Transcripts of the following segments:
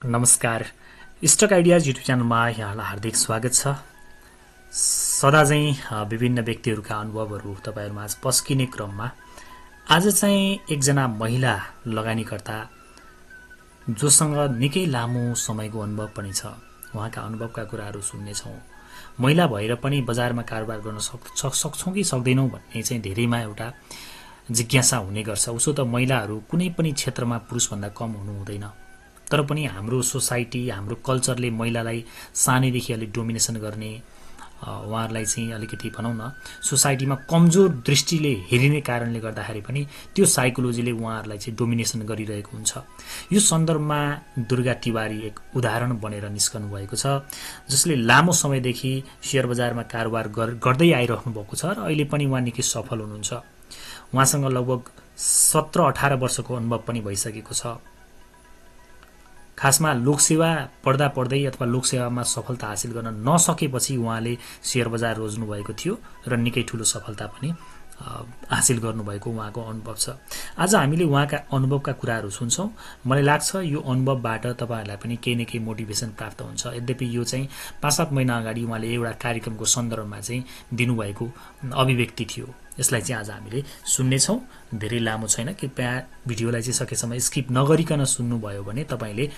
नमस्कार, stock ideas YouTube च्यानलमा यहाँलाई हार्दिक स्वागत छ। सदा चाहिँ विभिन्न व्यक्तिहरूका अनुभवहरू तपाईहरुमा आज पस्किने क्रममा आज चाहिँ एकजना महिला लगानीकर्ता जोसँग निकै लामो समयको अनुभव पनि छ, उहाँका अनुभवका कुराहरू सुन्नेछौँ। महिला भएर पनि बजारमा कारोबार गर्न सक्छौं कि सक्दैनौं भन्ने चाहिँ धेरैमा एउटा जिज्ञासा हुने गर्छ। उसो त महिलाहरू कुनै पनि क्षेत्रमा पुरुषभन्दा कम हुनु हुँदैन, तर पनि हाम्रो सोसाइटी हाम्रो कल्चरले महिलालाई सानैदेखि अलि डोमिनेसन गर्ने, उहाँहरूलाई चाहिँ अलिकति भनौं न सोसाइटीमा कमजोर दृष्टिले हेरिने कारणले गर्दाखेरि पनि त्यो साइकोलोजीले उहाँहरूलाई चाहिँ डोमिनेसन गरिरहेको हुन्छ। यो सन्दर्भमा दुर्गा तिवारी एक उदाहरण बनेर निस्कनु भएको छ, जसले लामो समयदेखि शेयर बजारमा कारोबार गर्दै आइरहनु भएको छ र अहिले पनि उहाँ निकै सफल हुनुहुन्छ। उहाँसँग लगभग 17-18 वर्षको अनुभव पनि भइसकेको छ। खासमा लोकसेवा पढ्दा पढ्दै अथवा लोकसेवामा सफलता हासिल गर्न नसकेपछि उहाँले शेयर बजार रोज्नु भएको थियो र निकै ठूलो सफलता पनि हासिल गर्नुभएको उहाँको अनुभव छ। आज हामीले उहाँका अनुभवका कुराहरू सुन्छौं। मलाई लाग्छ यो अनुभवबाट तपाईहरुलाई पनि केही न केही मोटिभेसन प्राप्त हुन्छ। यद्यपि यो चाहिँ 5-7 महिना अगाडि उहाँले एउटा कार्यक्रमको सन्दर्भमा चाहिँ दिनुभएको अभिव्यक्ति थियो। यसलाई चाहिँ आज हामीले सुन्नेछौं। धेरै लामो छैन, कृपया भिडियोलाई चाहिँ सकेसम्म स्किप नगरिकन सुन्नुभयो भने तपाईले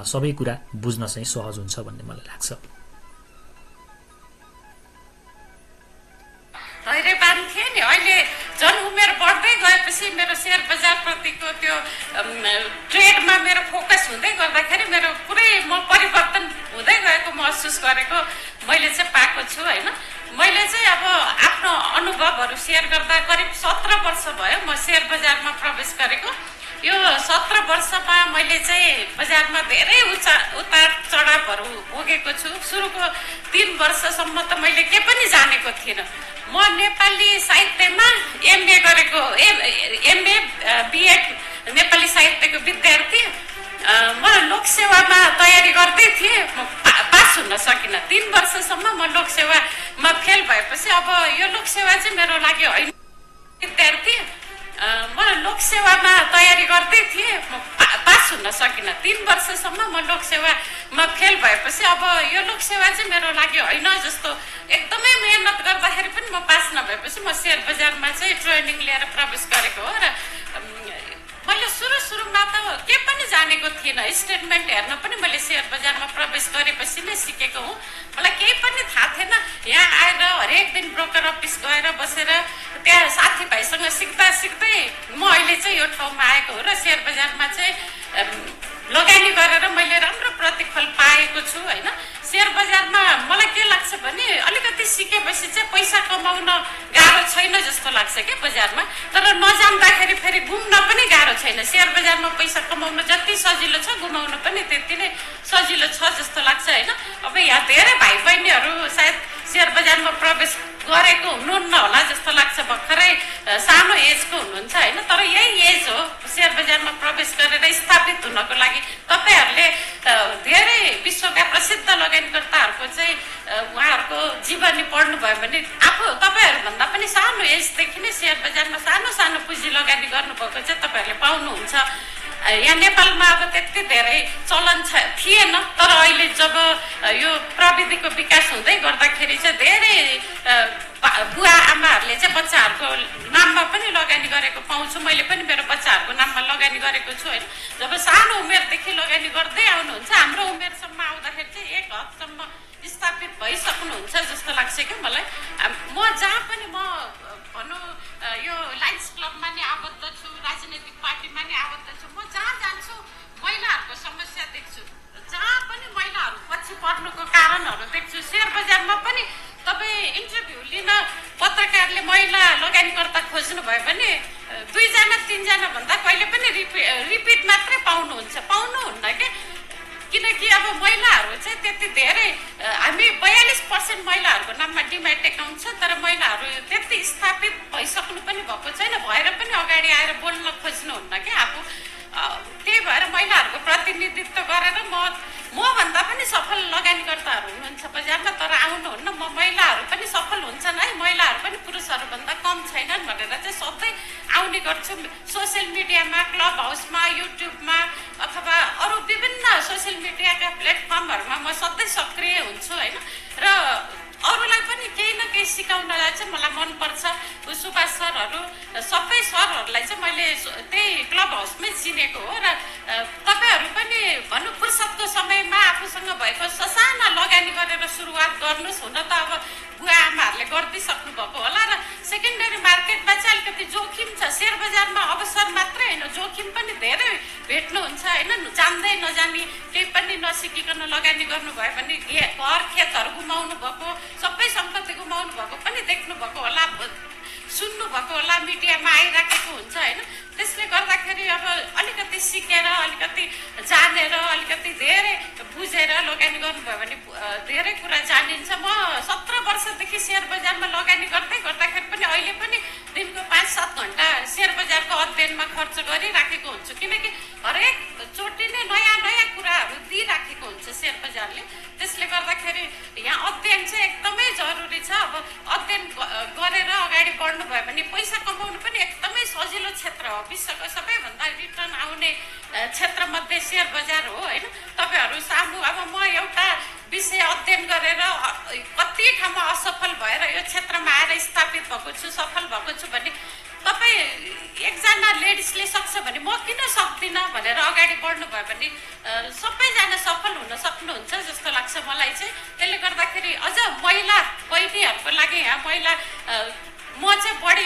सबै कुरा बुझ्न चाहिँ सहज हुन्छ भन्ने मलाई लाग्छ। धैर्यवान थिए नि। अहिले जन उमेर बढ्दै गएपछि मेरो शेयर बजार प्रतिको त्यो ट्रेडमा मेरो फोकस हुँदै गर्दाखेरि मेरो पुरै म परिवर्तन हुँदै गएको महसुस गरेको मैले चाहिँ पाएको छु हैन। मैले चाहिँ अब आफ्नो अनुभवहरू शेयर गर्दा करिब 17 वर्ष भयो म शेयर बजारमा प्रवेश गरेको। यो 17 वर्षमा मैले चाहिँ बजारमा धेरै उतार चढावहरू भोगेको छु। सुरुको 3 वर्षसम्म त मैले के पनि जानेको थिइनँ। म नेपाली साहित्यमा एमए गरेको, एमए बीएड नेपाली साहित्यको विद्यार्थी। म लोकसेवामा तयारी गर्दै थिएँ, पास हुन सकिनँ। 3 वर्षसम्म म लोकसेवामा फेल भएपछि अब यो लोकसेवा चाहिँ मेरो लागि होइन। विद्यार्थी म लोकसेवामा तयारी गर्दै थिएँ, पास हुन सकिनँ। 3 वर्षसम्म म लोकसेवामा फेल भएपछि अब यो लोकसेवा चाहिँ मेरो लागि होइन जस्तो एकदमै मेहनत गर्दाखेरि पनि म पास नभएपछि म शेयर बजारमा चाहिँ ट्रेनिङ लिएर प्रवेश गरेको हो। र मैले सुरुमा त के पनि जानेको थिइनँ। स्टेटमेन्ट हेर्न पनि मैले शेयर बजारमा प्रवेश गरेपछि नै सिकेको हुँ। मलाई केही पनि थाहा थिएन। यहाँ आएर हरेक दिन ब्रोकर अफिस गएर बसेर त्यहाँ साथीभाइसँग सिक्दै म अहिले चाहिँ यो ठाउँमा आएको हो र शेयर बजारमा चाहिँ लगानी गरेर मैले राम्रो प्रतिफल पाएको छु हैन। शेयर बजारमा मलाई के लाग्छ भने अलिकति सिकेपछि चाहिँ पैसा कमाउन गाह्रो छैन जस्तो लाग्छ के बजारमा। तर नजान्दाखेरि फेरि घुम्न पनि गाह्रो छैन। शेयर बजारमा पैसा कमाउन जति सजिलो छ गुमाउन पनि त्यति नै सजिलो छ जस्तो लाग्छ हैन। अब यहाँ धेरै भाइ बहिनीहरू सायद शेयर बजारमा प्रवेश गरेको हुनुहुन्न होला जस्तो लाग्छ। भर्खरै सानो एजको हुनुहुन्छ हैन। तर यही एज हो शेयर बजारमा प्रवेश गरेर स्थापित हुनको लागि। तपाईहरुले धेरै विश्वका प्रसिद्ध लगानीकर्ताहरूको चाहिँ उहाँहरूको जीवनी पढ्नु भयो भने आफू तपाईहरु भन्दा पनि सानो एजदेखि नै शेयर बजारमा सानो पुँजी लगानी गर्नुभएको चाहिँ तपाईहरुले पाउनुहुन्छ। यहाँ नेपालमा अब त्यति धेरै चलन थिएन, तर अहिले जब यो प्रविधिको विकास हुँदै गर्दाखेरि चाहिँ धेरै बुवा आमाहरूले चाहिँ बच्चाहरूको नाममा पनि लगानी गरेको पाउँछु। मैले पनि मेरो बच्चाहरूको नाममा लगानी गरेको छु हैन। जब सानो उमेरदेखि लगानी गर्दै आउनुहुन्छ हाम्रो उमेरसम्म आउँदाखेरि चाहिँ एक हदसम्म स्थापित भइसक्नुहुन्छ जस्तो लाग्छ कि मलाई। म जहाँ पनि म भनौँ यो लायन्स क्लबमा नि आबद्ध छु, राजनीतिक पार्टीमा नि आबद्ध छु। म जहाँ जान्छु महिलाहरूको समस्या देख्छु, जहाँ पनि महिलाहरू पछि पर्नुको कारणहरू देख्छु। शेयर बजारमा पनि तपाईँ इन्टरभ्यू लिन पत्रकारले महिला लगानीकर्ता खोज्नु भयो भने 2-3 जना भन्दा कहिले पनि रिपिट मात्रै पाउनुहुन्न के। किनकि अब महिलाहरू चाहिँ त्यति धेरै, हामी 42% महिलाहरूको नाममा डिम्याट एकाउन्ट छ, तर महिलाहरू त्यति स्थापित भइसक्नु पनि भएको छैन। भएर पनि अगाडि आएर बोल्न खोज्नुहुन्न क्या आफू। त्यही भएर महिलाहरूको प्रतिनिधित्व गरेर म भन्दा पनि सफल लगानीकर्ताहरू हुनुहुन्छ बजारमा, तर आउनुहुन्न। महिलाहरू पनि सफल हुन्छन् है, महिलाहरू पनि पुरुषहरू भन्दा कम छैनन् भनेर चाहिँ सधैँ आउने गर्छु सोशल मिडियामा, क्लब हाउसमा, युट्युबमा अथवा अरू विभिन्न सोशल मिडियाका प्लेटफर्महरूमा म सधैँ सक्रिय हुन्छु होइन। र अरूलाई पनि केही न केही सिकाउनलाई चाहिँ मलाई मनपर्छ। सुभाष सरहरू सबै सरहरूलाई चाहिँ मैले त्यही क्लब हाउसमै चिनेको हो। र तपाईँहरू पनि भनौँ फुर्सदको समयमा आफूसँग भएको ससाना लगानी गरेर सुरुवात गर्नुहोस्। हुन त अब बुवा आमाहरूले गरिदिइसक्नु भएको होला। र सेकेन्डरी मार्केटमा चाहिँ अलिकति जोखिम छ। सेयर बजारमा अवसर मात्रै होइन, जोखिम पनि धेरै भेट्नुहुन्छ होइन। जान्दै नजानी केही पनि नसिकिकन लगानी गर्नुभयो भने घर खेतहरू गुमाउनु भएको, सबै सम्पत्ति गुमाउनु भएको पनि देख्नु भएको होला, सुन्नु भएको होला, मिडियामा आइराखेको हुन्छ होइन। त्यसले गर्दाखेरि अब अलिकति सिकेर, अलिकति जानेर, अलिकति धेरै बुझेर लगानी गर्नुभयो भने धेरै कुरा जानिन्छ। म 17 वर्षदेखि सेयर बजारमा लगानी गर्दाखेरि पनि अहिले पनि दिनको 5-7 घन्टा सेयर बजारको अध्ययनमा खर्च गरिराखेको हुन्छु। किनकि हरेक चोटि नै नयाँ नयाँ कुराहरू दिइराखेको हुन्छ सेयर बजारले। त्यसले गर्दाखेरि यहाँ अध्ययन चाहिँ एकदमै जरुरी छ। अब अध्ययन गरेर अगाडि बढ्नुभयो भने पैसा कमाउनु पनि एकदमै सजिलो क्षेत्र हो। विश्वको सबैभन्दा रिटर्न आउने क्षेत्रमध्ये सेयर बजार हो होइन। तपाईँहरू सामु अब म एउटा विषय अध्ययन गरेर कति ठाउँमा असफल भएर यो क्षेत्रमा आएर स्थापित भएको छु, सफल भएको छु भने तपाईँ एकजना लेडिजले सक्छ भने म किन सक्दिनँ भनेर अगाडि बढ्नुभयो भने सबैजना सफल हुन सक्नुहुन्छ जस्तो लाग्छ मलाई चाहिँ। त्यसले गर्दाखेरि अझ महिला बहिनीहरूको लागि यहाँ महिला म चाहिँ बढी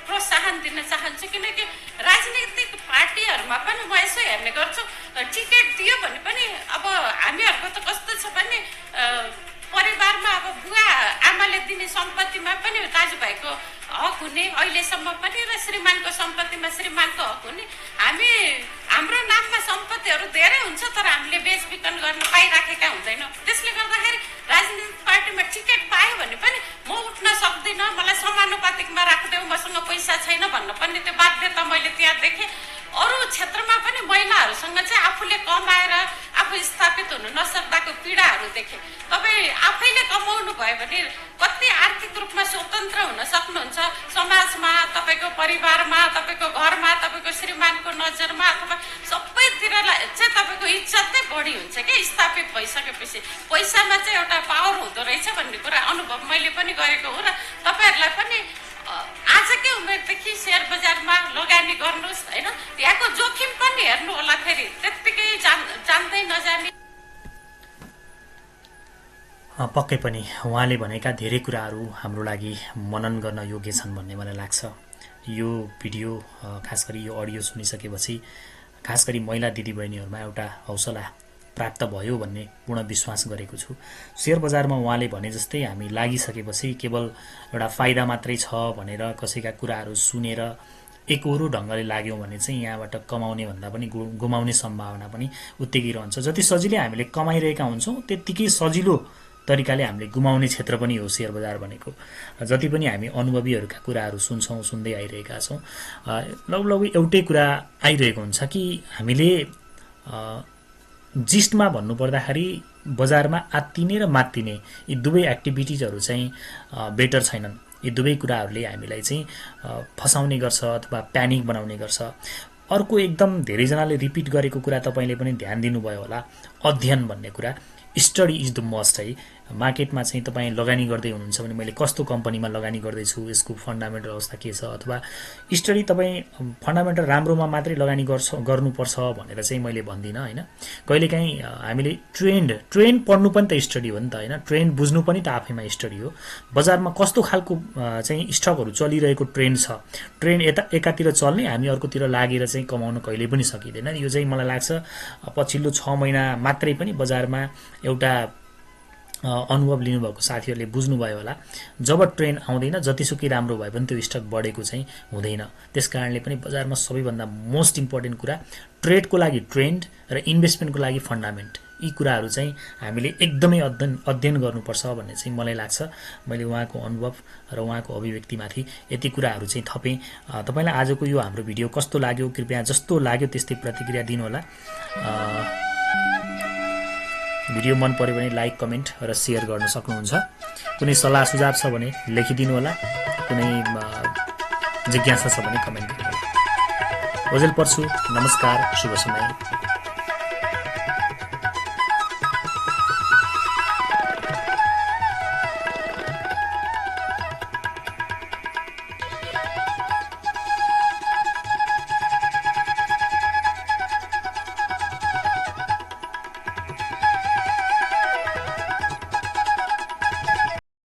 प्रोत्साहन दिन चाहन्छु। किनकि राजनीतिक पार्टीहरूमा पनि म यसो हेर्ने गर्छु, टिकट दियो भने पनि अब हामीहरूको त कस्तो छ भने परिवारमा अब बुवा आमाले दिने सम्पत्तिमा पनि दाजुभाइको हक हुने, अहिलेसम्म पनि र श्रीमानको सम्पत्तिमा श्रीमानको हक हुने। हाम्रो नाममा सम्पत्तिहरू धेरै हुन्छ तर हामीले बेचबिखन गर्न पाइराखेका हुँदैनौँ। त्यसले गर्दाखेरि राजनीतिक पार्टीमा टिकट पायो भने पनि म उठ्न सक्दिनँ, मलाई समानुपातिकमा राखिदेऊ, मसँग पैसा छैन भन्न पनि त्यो बाध्यता मैले त्यहाँ देखेँ। अरू क्षेत्रमा पनि महिलाहरूसँग चाहिँ आफूले कमाएर आफू स्थापित हुन नसक्दाको पीडाहरू देखेँ। तपाईँ आफैले कमाउनु भयो भने कति आर्थिक रूपमा स्वतन्त्र हुन सक्नुहुन्छ। समाजमा, तपाईँको परिवारमा, तपाईँको घरमा, तपाईँको श्रीमानको नजरमा अथवा सबैतिर चाहिँ तपाईँको इज्जत नै बढी हुन्छ क्या स्थापित भइसकेपछि। पैसामा चाहिँ एउटा पावर हुँदो रहेछ भन्ने कुरा अनुभव मैले पनि गरेको हो। र तपाईँहरूलाई पनि आजकै उमेरदेखि सेयर बजारमा लगानी गर्नुहोस् होइन। यहाँको जोखिम पनि हेर्नु होला, फेरि त्यत्तिकै जान्दै नजाने। पक्कै पनि उहाँले भनेका धेरै कुराहरू हाम्रो लागि मनन गर्न योग्य छन् भन्ने मलाई लाग्छ। यो भिडियो खास गरी यो अडियो सुनिसकेपछि खास गरी महिला दिदीबहिनीहरूमा एउटा हौसला प्राप्त भयो भन्ने पूर्ण विश्वास गरेको छु। सेयर बजारमा उहाँले भने जस्तै हामी लागिसकेपछि केवल एउटा फाइदा मात्रै छ भनेर कसैका कुराहरू सुनेर एकहोरो ढङ्गले लाग्यौँ भने चाहिँ यहाँबाट कमाउने भन्दा पनि गुमाउने सम्भावना पनि उत्तिकै रहन्छ। जति सजिलै हामीले कमाइरहेका हुन्छौँ त्यत्तिकै सजिलो तरिकाले हामीले गुमाउने क्षेत्र पनि हो सेयर बजार भनेको। जति पनि हामी अनुभवीहरूका कुराहरू सुन्छौँ, सुन्दै आइरहेका छौँ, लगभग एउटै कुरा आइरहेको हुन्छ कि हामीले जिस्टमा भन्नुपर्दाखेरि बजारमा आत्तिने र मात्तिने यी दुवै एक्टिभिटिजहरू चाहिँ बेटर छैनन्। यी दुवै कुराहरूले हामीलाई चाहिँ फसाउने गर्छ अथवा प्यानिक बनाउने गर्छ। अर्को एकदम धेरैजनाले रिपिट गरेको कुरा तपाईँले पनि ध्यान दिनुभयो होला, अध्ययन भन्ने कुरा। स्टडी इज द मस्ट है। मार्केटमा चाहिँ तपाईँ लगानी गर्दै हुनुहुन्छ भने मैले कस्तो कम्पनीमा लगानी गर्दैछु, यसको फन्डामेन्टल अवस्था के छ, अथवा स्टडी तपाईँ फन्डामेन्टल राम्रोमा मात्रै लगानी गर्नुपर्छ भनेर चाहिँ मैले भन्दिनँ होइन। कहिलेकाहीँ हामीले ट्रेन्ड पढ्नु पनि त स्टडी हो नि त होइन। ट्रेन्ड बुझ्नु पनि त आफैमा स्टडी हो। बजारमा कस्तो खालको चाहिँ स्टकहरू चलिरहेको ट्रेन्ड छ, ट्रेन्ड एकातिर चल्ने, हामी अर्कोतिर लागेर चाहिँ कमाउन कहिले पनि सकिँदैन। यो चाहिँ मलाई लाग्छ पछिल्लो 6 महिना मात्रै पनि बजारमा एउटा अनुभव लिनुभएको साथीहरूले बुझ्नुभयो होला। जब ट्रेन्ड आउँदैन जतिसुकै राम्रो भए पनि त्यो स्टक बढेको चाहिँ हुँदैन। त्यस कारणले पनि बजारमा सबैभन्दा मोस्ट इम्पोर्टेन्ट कुरा ट्रेडको लागि ट्रेन्ड र इन्भेस्टमेन्टको लागि फन्डामेन्ट, यी कुराहरू चाहिँ हामीले एकदमै अध्ययन गर्नुपर्छ भन्ने चाहिँ मलाई लाग्छ। मैले उहाँको अनुभव र उहाँको अभिव्यक्तिमाथि यति कुराहरू चाहिँ थपेँ। तपाईँलाई आजको यो हाम्रो भिडियो कस्तो लाग्यो, कृपया जस्तो लाग्यो त्यस्तै प्रतिक्रिया दिनुहोला। भिडियो मन पर्यो भने लाइक, कमेन्ट र सेयर गर्न सक्नुहुन्छ। कुनै सल्लाह सुझाव छ भने लेखिदिनु होला, कुनै जिज्ञासा छ भने कमेन्ट गर्नु होला। ओजेल पर्छु। नमस्कार, शुभ समय।